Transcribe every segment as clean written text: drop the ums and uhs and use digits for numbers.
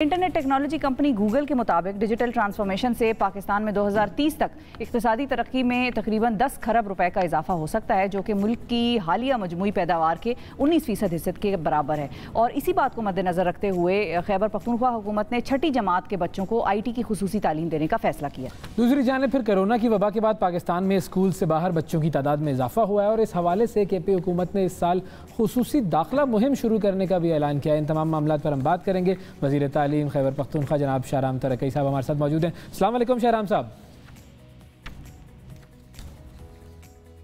Internet technology company Google के मुताबिक digital transformation से पाकिस्तान में 2030 तक इक्तिसादी तरक्की में तकरीबन 10 खरब रुपए का इजाफा हो सकता है, जो कि मुल्क की हालिया मजमूई पैदावार के 19% हिस्से के बराबर है। और इसी बात को मद्देनजर रखते हुए खैबर पख्तूनख्वा हुकूमत ने छठी जमात के बच्चों को IT की खुसूसी तालीम देने का फैसला किया। दूसरी जानिब फिर कोरोना की वबा के बाद पाकिस्तान में स्कूल से बाहर बच्चों की तादाद में इजाफा हुआ है और इस हवाले से KP हुकूमत ने इस साल खुसूसी दाखिला मुहिम शुरू करने का भी ऐलान किया है। इन तमाम मामलात पर हम बात करेंगे। वज़ीर तालीम खैबर पख्तूनख्वा जनाब शाहराम तरकई साहब हमारे साथ मौजूद हैं। अस्सलाम वालेकुम शाहराम साहब।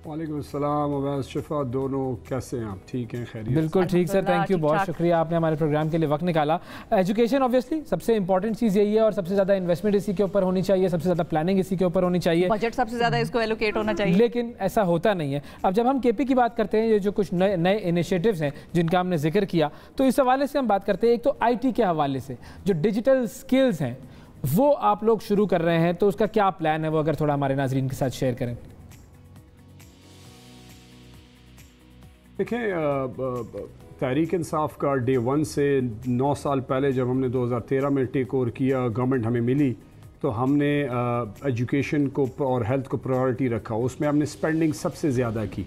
वालेकुम अस्सलाम अवैस शिफा, दोनों कैसे हैं आप? ठीक हैं? खैरियत? बिल्कुल ठीक सर, थैंक यू, बहुत शुक्रिया आपने हमारे प्रोग्राम के लिए वक्त निकाला। एजुकेशन ऑब्वियसली सबसे इंपॉर्टेंट चीज़ यही है और सबसे ज़्यादा इन्वेस्टमेंट इसी के ऊपर होनी चाहिए, सबसे ज़्यादा प्लानिंग इसी के ऊपर होनी चाहिए, बजट सबसे ज़्यादा इसको एलोकेट होना चाहिए, लेकिन ऐसा होता नहीं है। अब जब हम KP की बात करते हैं, ये जो कुछ नए इनिशिएटिव्स हैं जिनका हमने जिक्र किया, तो इस हवाले से हम बात करते हैं। एक तो IT के हवाले से जो डिजिटल स्किल्स हैं वो आप लोग शुरू कर रहे हैं, तो उसका क्या प्लान है, वो अगर थोड़ा हमारे नाज़रीन के साथ शेयर करें। देखें, तहरीक इंसाफ का डे 1 से 9 साल पहले जब हमने 2013 में टेक ओवर किया, गवर्नमेंट हमें मिली, तो हमने एजुकेशन को और हेल्थ को प्रायोरिटी रखा। उसमें हमने स्पेंडिंग सबसे ज़्यादा की।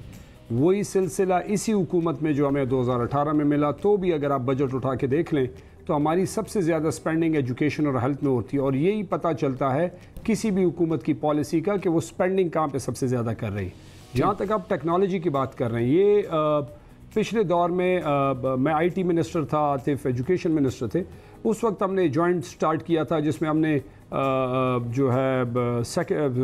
वही सिलसिला इसी हुकूमत में जो हमें 2018 में मिला, तो भी अगर आप बजट उठा के देख लें तो हमारी सबसे ज़्यादा स्पेंडिंग एजुकेशन और हेल्थ में होती है। और यही पता चलता है किसी भी हुकूमत की पॉलिसी का कि वो स्पेंडिंग कहाँ पे सबसे ज़्यादा कर रही है। जहाँ तक आप टेक्नोलॉजी की बात कर रहे हैं, ये पिछले दौर में मैं IT मिनिस्टर था, आतिफ एजुकेशन मिनिस्टर थे। उस वक्त हमने जॉइंट स्टार्ट किया था जिसमें हमने जो है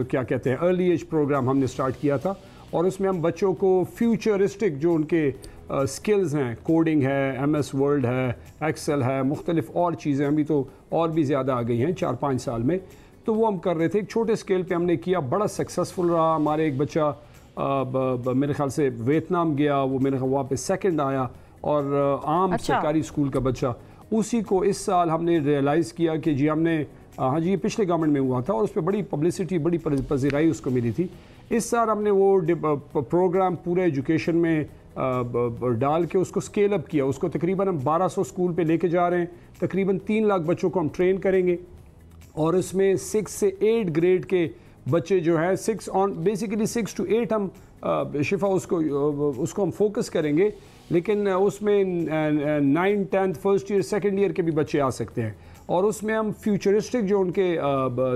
क्या कहते हैं अर्ली एज प्रोग्राम हमने स्टार्ट किया था, और उसमें हम बच्चों को फ्यूचरिस्टिक जो उनके स्किल्स हैं, कोडिंग है, MS वर्ड है, एक्सेल है, मुख्तलिफ और चीज़ें अभी तो और भी ज़्यादा आ गई हैं 4-5 साल में, तो वो हम कर रहे थे। एक छोटे स्केल पे हमने किया, बड़ा सक्सेसफुल रहा। हमारे एक बच्चा मेरे ख्याल से वियतनाम गया, वो मेरे ख्याल वहाँ पे सेकंड आया, और आम सरकारी स्कूल का बच्चा। उसी को इस साल हमने रियलाइज़ किया कि जी हमने हाँ जी ये पिछले गवर्नमेंट में हुआ था और उस पर बड़ी पब्लिसिटी, बड़ी पजीराई उसको मिली थी। इस साल हमने वो प्रोग्राम पूरे एजुकेशन में डाल के उसको स्केल अप किया। उसको तकरीबन हम 1200 स्कूल पे लेके जा रहे हैं। तकरीबन 3 लाख बच्चों को हम ट्रेन करेंगे, और उसमें 6 से 8 ग्रेड के बच्चे जो है बेसिकली 6 to 8 हम शिफा उसको हम फोकस करेंगे, लेकिन उसमें 9, 10th, first year, second year के भी बच्चे आ सकते हैं। और उसमें हम फ्यूचरिस्टिक जो उनके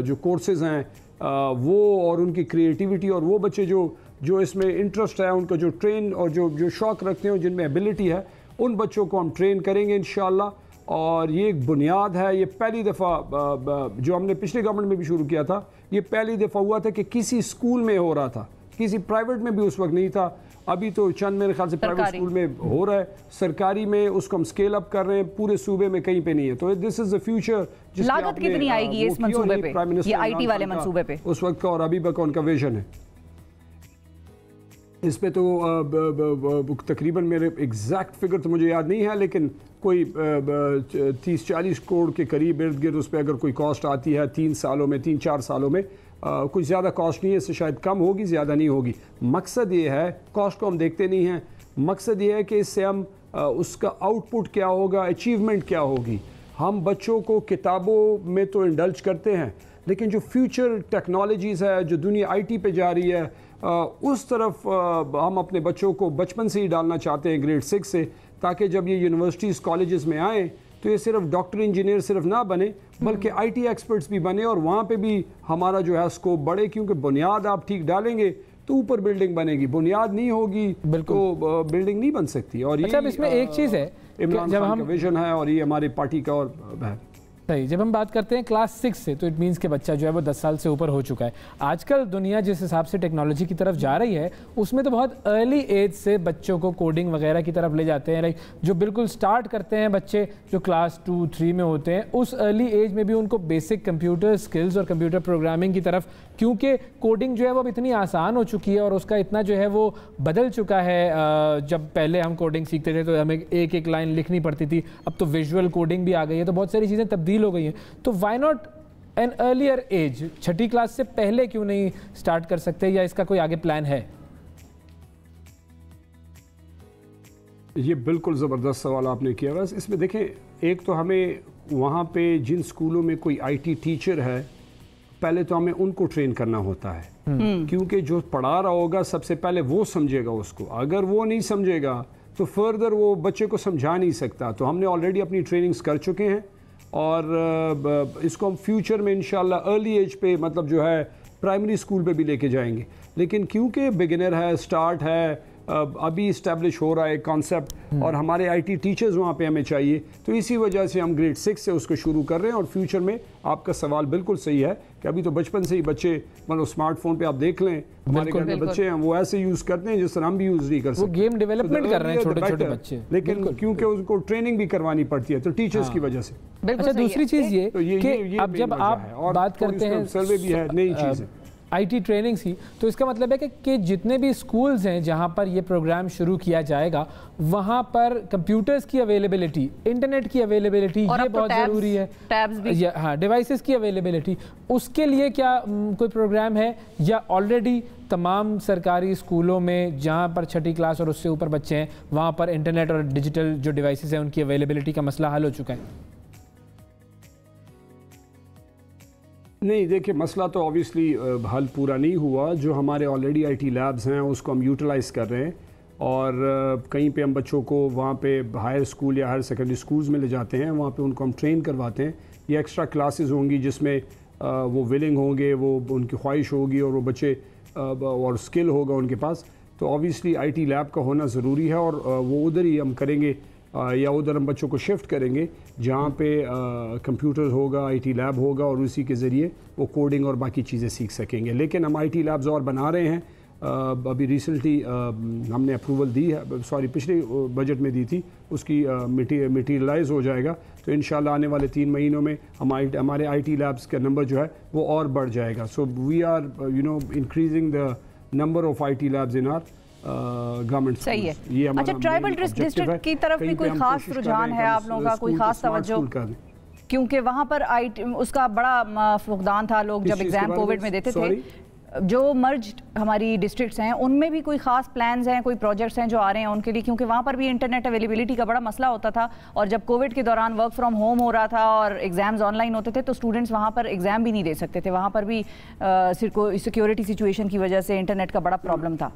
जो कोर्सेज़ हैं वो, और उनकी क्रिएटिविटी, और वो बच्चे जो इसमें इंटरेस्ट है, उनका जो ट्रेन और जो शौक़ रखते हैं, जिनमें एबिलिटी है, उन बच्चों को हम ट्रेन करेंगे इंशाअल्लाह। और ये एक बुनियाद है। ये पहली दफ़ा जो हमने पिछले गवर्नमेंट में भी शुरू किया था, ये पहली दफ़ा हुआ था कि किसी स्कूल में हो रहा था, किसी प्राइवेट में भी उस वक्त नहीं था। अभी तो चंद मेरे ख्याल से प्राइवेट स्कूल में हो रहा है, सरकारी में उसको हम स्केल अप कर रहे हैं, पूरे सूबे में कहीं पे नहीं है। तो दिस इज़ द फ्यूचर। लागत कितनी आएगी इस मंसूबे पे, ये IT वाले मंसूबे पे उस वक्त का, और अभी तक उनका विजन है इस पे? तो तकरीबन मेरे एग्जैक्ट फिगर तो मुझे याद नहीं है, लेकिन कोई 30-40 करोड़ के करीब इर्द गिर्द उस पर अगर कोई कॉस्ट आती है 3-4 सालों में, कुछ ज़्यादा कॉस्ट नहीं है, इससे शायद कम होगी, ज़्यादा नहीं होगी। मकसद ये है, कॉस्ट को हम देखते नहीं हैं, मकसद ये है कि इससे हम उसका आउटपुट क्या होगा, अचीवमेंट क्या होगी। हम बच्चों को किताबों में तो इंडल्ज करते हैं, लेकिन जो फ्यूचर टेक्नोलॉजीज़ है, जो दुनिया IT पे जा रही है, उस तरफ हम अपने बच्चों को बचपन से ही डालना चाहते हैं, ग्रेड 6 से, ताकि जब ये यूनिवर्सिटीज़ कॉलेजेस में आएँ तो ये सिर्फ डॉक्टर इंजीनियर सिर्फ ना बने, बल्कि IT एक्सपर्ट्स भी बने, और वहाँ पे भी हमारा जो है स्कोप बढ़े। क्योंकि बुनियाद आप ठीक डालेंगे तो ऊपर बिल्डिंग बनेगी, बुनियाद नहीं होगी तो बिल्डिंग नहीं बन सकती। और ये इसमें एक चीज़ है, इमरान खान का विजन है, और ये हमारी पार्टी का और है। सही, जब हम बात करते हैं क्लास 6 से, तो इट मीन्स कि बच्चा जो है वो 10 साल से ऊपर हो चुका है। आजकल दुनिया जिस हिसाब से टेक्नोलॉजी की तरफ जा रही है, उसमें तो बहुत अर्ली एज से बच्चों को कोडिंग वगैरह की तरफ ले जाते हैं। लाइक जो बिल्कुल स्टार्ट करते हैं बच्चे जो क्लास 2-3 में होते हैं, उस अर्ली एज में भी उनको बेसिक कंप्यूटर स्किल्स और कंप्यूटर प्रोग्रामिंग की तरफ, क्योंकि कोडिंग जो है वो अब इतनी आसान हो चुकी है और उसका इतना जो है वो बदल चुका है। जब पहले हम कोडिंग सीखते थे तो हमें एक लाइन लिखनी पड़ती थी, अब तो विजुअल कोडिंग भी आ गई है, तो बहुत सारी चीज़ें तब्दील हो गई हैं। तो why not an earlier age, छठी क्लास से पहले क्यों नहीं स्टार्ट कर सकते, या इसका कोई आगे प्लान है? ये बिल्कुल ज़बरदस्त सवाल आपने किया। बस इसमें देखें, एक तो हमें वहाँ पे जिन स्कूलों में कोई IT टीचर है, पहले तो हमें उनको ट्रेन करना होता है, क्योंकि जो पढ़ा रहा होगा सबसे पहले वो समझेगा उसको। अगर वो नहीं समझेगा तो फर्दर वो बच्चे को समझा नहीं सकता। तो हमने ऑलरेडी अपनी ट्रेनिंग्स कर चुके हैं और इसको हम फ्यूचर में इंशाल्लाह अर्ली एज पे, मतलब जो है प्राइमरी स्कूल पे भी लेके जाएंगे। लेकिन क्योंकि बिगिनर है, स्टार्ट है, अभी इस्टेब्लिश हो रहा है कॉन्सेप्ट और हमारे IT टीचर्स वहाँ पे हमें चाहिए, तो इसी वजह से हम ग्रेड 6 से उसको शुरू कर रहे हैं। और फ्यूचर में आपका सवाल बिल्कुल सही है कि अभी तो बचपन से ही बच्चे, मतलब स्मार्टफोन पे आप देख लें, हमारे घर में बच्चे हैं वो ऐसे यूज़ करते हैं जिस तरह हम भी यूज़ नहीं कर सकते। वो गेम डेवलपमेंट कर रहे हैं छोटे छोटे बच्चे, लेकिन क्योंकि उनको ट्रेनिंग भी करवानी पड़ती है तो टीचर्स की वजह से। अच्छा, दूसरी चीज़ ये कि अब जब आप बात करते हैं, सर्वे भी है, नई चीज़ है IT ट्रेनिंग ही, तो इसका मतलब है कि जितने भी स्कूल्स हैं जहां पर ये प्रोग्राम शुरू किया जाएगा, वहां पर कंप्यूटर्स की अवेलेबिलिटी, इंटरनेट की अवेलेबिलिटी, ये बहुत ज़रूरी है, टैब्स भी, हाँ, डिवाइसेस की अवेलेबिलिटी, उसके लिए क्या कोई प्रोग्राम है या ऑलरेडी तमाम सरकारी स्कूलों में जहां पर 6ठी क्लास और उससे ऊपर बच्चे हैं वहां पर इंटरनेट और डिजिटल जो डिवाइसेस हैं उनकी अवेलेबिलिटी का मसला हल हो चुका है? नहीं, देखिए मसला तो ऑब्वियसली हल पूरा नहीं हुआ। जो हमारे ऑलरेडी IT लैब्स हैं उसको हम यूटिलाइज़ कर रहे हैं और कहीं पे हम बच्चों को वहाँ पे हायर स्कूल या हायर सेकेंडरी स्कूल्स में ले जाते हैं, वहाँ पे उनको हम ट्रेन करवाते हैं। ये एक्स्ट्रा क्लासेस होंगी जिसमें वो विलिंग होंगे, वो उनकी ख्वाहिश होगी और वो बच्चे और स्किल होगा उनके पास। तो ऑब्वियसली IT लैब का होना ज़रूरी है और वो उधर ही हम करेंगे या उधर हम बच्चों को शिफ्ट करेंगे जहाँ पे कंप्यूटर होगा, IT लैब होगा और उसी के ज़रिए वो कोडिंग और बाकी चीज़ें सीख सकेंगे। लेकिन हम IT लैब्स और बना रहे हैं। अभी रिसेंटली हमने अप्रूवल दी है, सॉरी पिछले बजट में दी थी, उसकी मटीरियलाइज हो जाएगा। तो इंशाल्लाह आने वाले 3 महीनों में हमारे IT लैब्स का नंबर जो है वो और बढ़ जाएगा। So we are increasing the number of IT labs in our government. सही है। अच्छा, ट्राइबल डिस्ट्रिक्ट की तरफ भी कोई खास रुझान है आप लोगों का, कोई खास तवज्जो? क्योंकि वहाँ पर उसका बड़ा फुकदान था, लोग जब एग्जाम कोविड में देते थे। जो मर्ज हमारी डिस्ट्रिक्ट्स हैं उनमें भी कोई खास प्लान्स हैं, कोई प्रोजेक्ट्स हैं जो आ रहे हैं उनके लिए? क्योंकि वहाँ पर भी इंटरनेट अवेलेबिलिटी का बड़ा मसला होता था और जब कोविड के दौरान वर्क फ्रॉम होम हो रहा था और एग्जाम्स ऑनलाइन होते थे तो स्टूडेंट्स वहाँ पर एग्जाम भी नहीं दे सकते थे। वहाँ पर भी सिक्योरिटी सिचुएशन की वजह से इंटरनेट का बड़ा प्रॉब्लम था।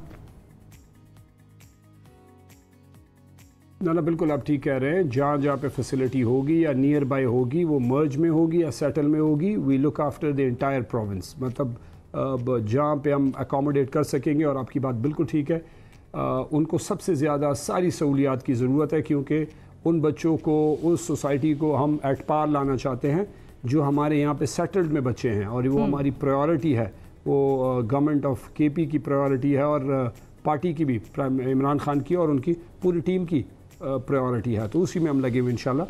ना बिल्कुल आप ठीक कह रहे हैं। जहाँ पे फैसिलिटी होगी या नियर बाय होगी, वो मर्ज में होगी या सेटल में होगी, we look after the entire province. मतलब जहाँ पे हम अकोमोडेट कर सकेंगे, और आपकी बात बिल्कुल ठीक है, उनको सबसे ज़्यादा सारी सहूलियात की ज़रूरत है, क्योंकि उन बच्चों को, उस सोसाइटी को हम एट पार लाना चाहते हैं जो हमारे यहाँ पे सेटल्ड में बच्चे हैं, और वो हमारी प्रायोरिटी है। वो गवर्नमेंट ऑफ KP की प्रायोरिटी है और पार्टी की भी, इमरान खान की और उनकी पूरी टीम की प्रायोरिटी है। तो उसी में हम लगे हुए इंशाल्लाह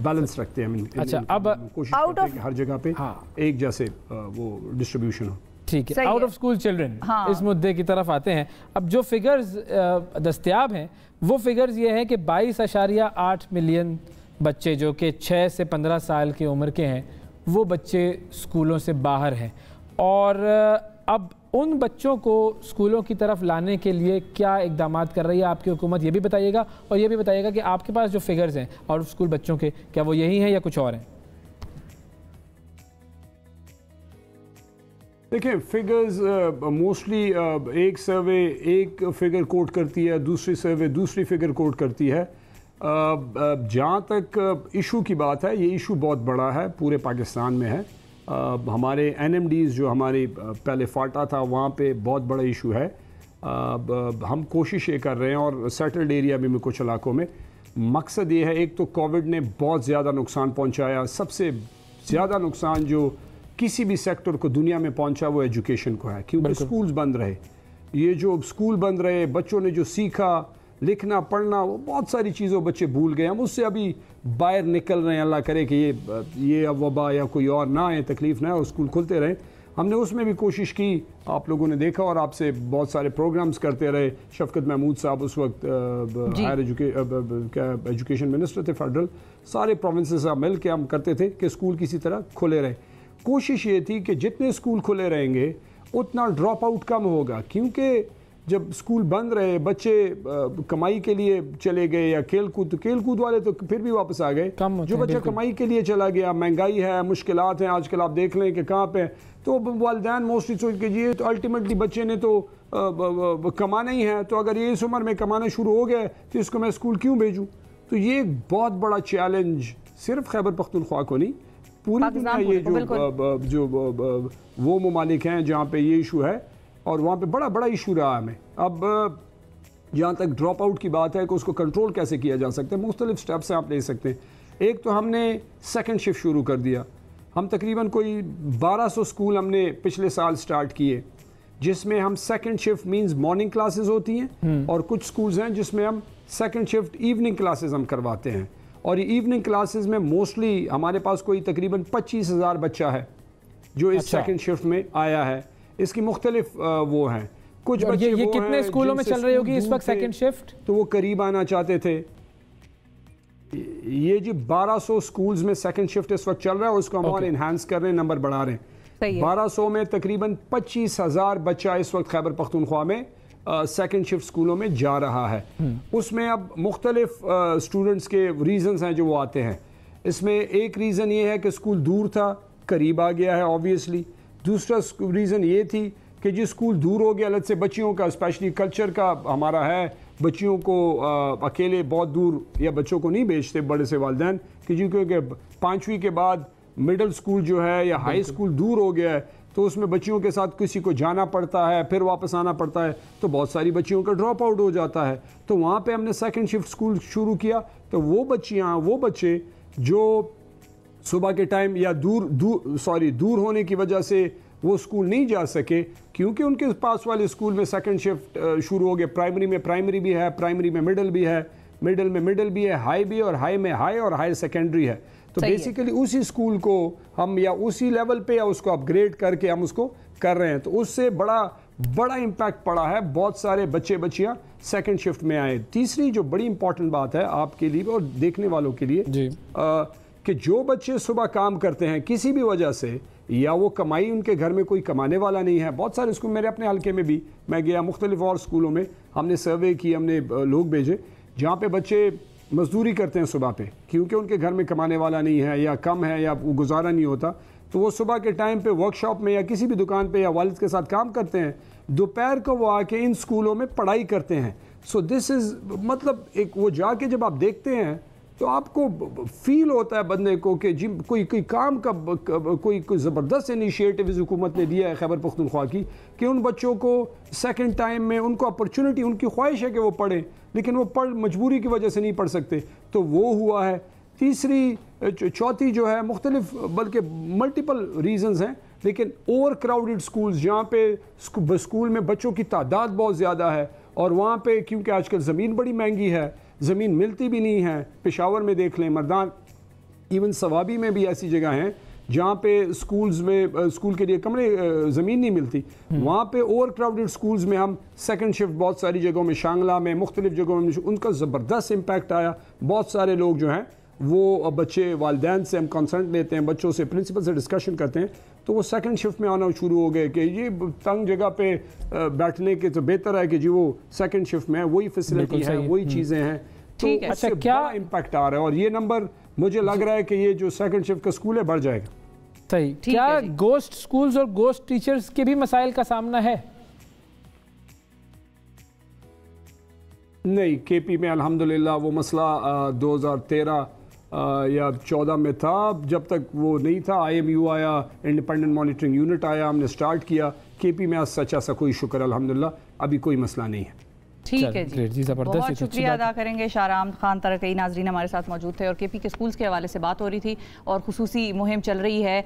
बैलेंस रखते हैं हम। अच्छा, अब कोशिश करते हैं कि हर जगह पे एक जैसे वो डिस्ट्रीब्यूशन हो। ठीक है, आउट ऑफ स्कूल चिल्ड्रन, इस मुद्दे की तरफ आते हैं। अब जो फिगर्स दस्तयाब हैं वो फिगर्स ये हैं कि 22.8 मिलियन बच्चे जो कि 6 से 15 साल की उम्र के हैं वो बच्चे स्कूलों से बाहर हैं, और अब उन बच्चों को स्कूलों की तरफ लाने के लिए क्या इक़दामात कर रही है आपकी हुकूमत, ये भी बताइएगा। और ये भी बताइएगा कि आपके पास जो फिगर्स हैं आउट ऑफ स्कूल बच्चों के, क्या वो यही हैं या कुछ और हैं? देखिए, फिगर्स मोस्टली एक सर्वे एक फिगर कोट करती है, दूसरी सर्वे दूसरी फिगर कोट करती है। जहाँ तक इशू की बात है, ये इशू बहुत बड़ा है, पूरे पाकिस्तान में है। हमारे NMDs जो हमारी पहले फाटा था, वहाँ पे बहुत बड़ा इशू है। हम कोशिश ये कर रहे हैं, और सेटल्ड एरिया में कुछ इलाकों में मकसद ये है, एक तो कोविड ने बहुत ज़्यादा नुकसान पहुँचाया। सबसे ज़्यादा नुकसान जो किसी भी सेक्टर को दुनिया में पहुँचा वो एजुकेशन को है, क्योंकि स्कूल्स बंद रहे। ये जो स्कूल बंद रहे, बच्चों ने जो सीखा, लिखना पढ़ना, वो बहुत सारी चीज़ों बच्चे भूल गए। हम उससे अभी बाहर निकल रहे हैं। अल्लाह करे कि ये वबा या कोई और ना आए, तकलीफ़ ना हो, स्कूल खुलते रहे। हमने उसमें भी कोशिश की, आप लोगों ने देखा, और आपसे बहुत सारे प्रोग्राम्स करते रहे। शफकत महमूद साहब उस वक्त हायर एजुकेशन मिनिस्टर थे फेडरल। सारे प्रोविंसेस से मिल के हम करते थे कि स्कूल किसी तरह खुले रहे। कोशिश ये थी कि जितने स्कूल खुले रहेंगे उतना ड्रॉप आउट कम होगा, क्योंकि جب اسکول بند رہے بچے کمائی کے لیے چلے گئے یا کھیل کود والے تو پھر بھی واپس آ گئے. جو بچہ کمائی کے لیے چلا گیا, مہنگائی ہے, مشکلات ہیں آج کل, آپ دیکھ لیں کہ کہاں پہ, تو والدین موسٹلی سوچ کے یہ تو الٹیمیٹلی بچے نے تو کمانا ہی ہے, تو اگر یہ اس عمر میں کمانا شروع ہو گیا تو اس کو میں اسکول کیوں بھیجوں. تو یہ ایک بہت بڑا چیلنج صرف خیبر پختونخوا کو نہیں, پوری دنیا, یہ جو وہ ممالک ہیں جہاں پہ یہ ایشو ہے اور وہاں پہ بڑا ایشو رہا ہمیں. اب جہاں تک ڈراپ آؤٹ کی بات ہے کہ اس کو کنٹرول کیسے کیا جا سکتا ہے, مختلف سٹیپس ہیں آپ لے سکتے ہیں. ایک تو ہم نے سیکنڈ شفٹ شروع کر دیا. ہم تقریباً کوئی 1200 سکول ہم نے پچھلے سال سٹارٹ کیے, جس میں ہم second shift means morning classes ہوتی ہیں, اور کچھ سکولز ہیں جس میں ہم سیکنڈ شفٹ ایوننگ کلاسز ہم کرواتے ہیں. اور یہ ایوننگ کلاسز میں موسٹلی ہمارے پاس کوئی تقریباً 25,000 بچہ ہے جو اس سیکنڈ شفٹ میں آیا ہے. اس کی مختلف وہ ہیں, کچھ بچے یہ کتنے اسکولوں میں چل رہی ہوگی اس وقت سیکنڈ شفٹ؟ تو وہ قریب آنا چاہتے تھے. یہ جی 1200 سکولز میں سیکنڈ شفٹ اس وقت چل رہا ہے, اور اس کو ہم اور انہانس کر رہے ہیں, نمبر بڑھا رہے ہیں. 1200 میں تقریباً 25,000 بچہ اس وقت خیبر پختونخوا میں سیکنڈ شفٹ سکولوں میں جا رہا ہے. اس میں اب مختلف اسٹوڈنٹس کے ریزنز ہیں جو وہ آتے ہیں. اس میں ایک ریزن یہ ہے کہ اسکول دور تھا, قریب آ گیا ہے آبویسلی. دوسرا ریزن یہ تھی کہ جی اسکول دور ہو گیا, الگ سے بچیوں کا اسپیشلی کلچر کا ہمارا ہے, بچیوں کو اکیلے بہت دور یا بچوں کو نہیں بھیجتے بڑے سے والدین, کہ جی کیونکہ 5ویں کے بعد مڈل اسکول جو ہے یا ہائی اسکول دور ہو گیا ہے, تو اس میں بچیوں کے ساتھ کسی کو جانا پڑتا ہے, پھر واپس آنا پڑتا ہے, تو بہت ساری بچیوں کا ڈراپ آؤٹ ہو جاتا ہے. تو وہاں پہ ہم نے سیکنڈ شفٹ اسکول شروع کیا. تو وہ بچے جو صبح کے ٹائم یا دور ہونے کی وجہ سے وہ اسکول نہیں جا سکے, کیونکہ ان کے پاس والے اسکول میں سیکنڈ شفٹ شروع ہو گیا. پرائمری بھی ہے, پرائمری میں مڈل بھی ہے, مڈل میں مڈل بھی ہے, ہائی بھی, اور ہائی میں ہائی, اور ہائر سیکنڈری ہے. تو بیسیکلی اسی اسکول کو ہم یا اسی لیول پہ یا اس کو اپ گریڈ کر کے ہم اس کو کر رہے ہیں. تو اس سے بڑا امپیکٹ پڑا ہے, بہت سارے بچیاں سیکنڈ شفٹ میں آئے. تیسری جو بڑی امپورٹنٹ بات ہے آپ کے لیے اور دیکھنے والوں کے لیے, کہ جو بچے صبح کام کرتے ہیں کسی بھی وجہ سے, یا وہ کمائی ان کے گھر میں کوئی کمانے والا نہیں ہے. بہت سارے اسکول, میرے اپنے حلقے میں بھی میں گیا, مختلف اور اسکولوں میں ہم نے سروے کی, ہم نے لوگ بھیجے جہاں پہ بچے مزدوری کرتے ہیں صبح پہ, کیونکہ ان کے گھر میں کمانے والا نہیں ہے یا کم ہے یا وہ گزارا نہیں ہوتا, تو وہ صبح کے ٹائم پہ ورک شاپ میں یا کسی بھی دکان پہ یا والد کے ساتھ کام کرتے ہیں, دوپہر کو وہ آ کے ان اسکولوں میں پڑھائی کرتے ہیں. سو دس از مطلب ایک وہ جا کے جب آپ دیکھتے ہیں تو آپ کو فیل ہوتا ہے بندے کو کہ جی کوئی کام کا کوئی زبردست انیشیٹو اس حکومت نے دیا ہے خیبر پختونخوا کی, کہ ان بچوں کو سیکنڈ ٹائم میں ان کو اپرچونٹی, ان کی خواہش ہے کہ وہ پڑھیں, لیکن وہ مجبوری کی وجہ سے نہیں پڑھ سکتے, تو وہ ہوا ہے. چوتھی جو ہے مختلف بلکہ ملٹیپل ریزنز ہیں, لیکن اوور کراؤڈڈ سکولز جہاں پہ اسکول میں بچوں کی تعداد بہت زیادہ ہے, اور وہاں پہ کیونکہ آج کل زمین بڑی مہنگی ہے, زمین ملتی بھی نہیں ہے. پشاور میں دیکھ لیں, مردان, ایون سوابی میں بھی ایسی جگہ ہیں جہاں پہ اسکولز میں اسکول کے لیے کمرے زمین نہیں ملتی. وہاں پہ اوور کراؤڈڈ سکولز میں ہم سیکنڈ شفٹ بہت ساری جگہوں میں, شانگلہ میں, مختلف جگہوں میں ان کا زبردست امپیکٹ آیا. بہت سارے لوگ جو ہیں وہ بچے, والدین سے ہم کنسلٹ لیتے ہیں, بچوں سے پرنسپل سے ڈسکشن کرتے ہیں, تو وہ سیکنڈ شفٹ میں آنا شروع ہو گئے کہ یہ تنگ جگہ پہ بیٹھنے کے تو بہتر ہے کہ جی وہ سیکنڈ شفٹ میں ہے, وہی فیسلٹی ہے, وہی چیزیں ہیں. تو اس سے کیا امپیکٹ آ رہا ہے, اور یہ نمبر مجھے لگ رہا ہے کہ یہ جو سیکنڈ شفٹ کا اسکول ہے بڑھ جائے گا. صحیح. کیا گوسٹ سکولز اور گوسٹ ٹیچرز کے بھی مسائل کا سامنا ہے؟ نہیں, کے پی میں الحمدللہ وہ مسئلہ 2013 یا 14 میں تھا, جب تک وہ نہیں تھا IMU آیا, انڈیپینڈنٹ مانیٹرنگ یونٹ آیا, ہم نے سٹارٹ کیا. کے پی میں سچا سا کوئی شکر الحمدللہ ابھی کوئی مسئلہ نہیں ہے. ٹھیک ہے جی, بہت شکریہ ادا کریں گے. شاہرام خان ترکئی ناظرین ہمارے ساتھ موجود تھے, اور کے پی کے سکولز کے حوالے سے بات ہو رہی تھی, اور خصوصی مہم چل رہی ہے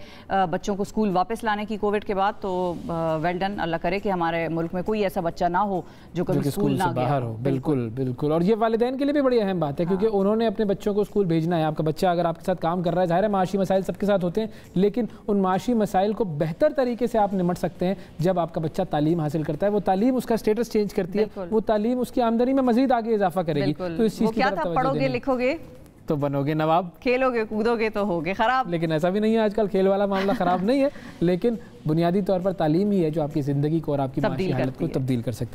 بچوں کو سکول واپس لانے کی کووڈ کے بعد. تو ویل ڈن, اللہ کرے کہ ہمارے ملک میں کوئی ایسا بچہ نہ ہو جو کبھی سکول نہ گیا ہو. بالکل بالکل. اور یہ والدین کے لیے بھی بڑی اہم بات ہے, کیونکہ انہوں نے اپنے بچوں کو سکول بھیجنا ہے. آپ کا بچہ اگر آپ کے ساتھ کام کر رہا ہے, ظاہر ہے معاشی مسائل سب کے ساتھ ہوتے ہیں, لیکن ان معاشی مسائل کو بہتر طریقے سے آپ نمٹ سکتے ہیں جب آپ کا بچہ تعلیم حاصل کرتا ہے. وہ تعلیم اس کا اسٹیٹس چینج کرتی ہے, وہ تعلیم اس کی آمدنی میں مزید آگے اضافہ کرے گی. تو اس چیز کی طرف توجہ پڑھو گے, لکھو گے تو بنو گے نواب, کھیلو گے کودو گے تو ہوگے خراب. لیکن ایسا بھی نہیں ہے, آج کل کھیل والا معاملہ خراب نہیں ہے, لیکن بنیادی طور پر تعلیم ہی ہے جو آپ کی زندگی کو اور آپ کی معاشی حالت کو تبدیل کر سکتی ہے.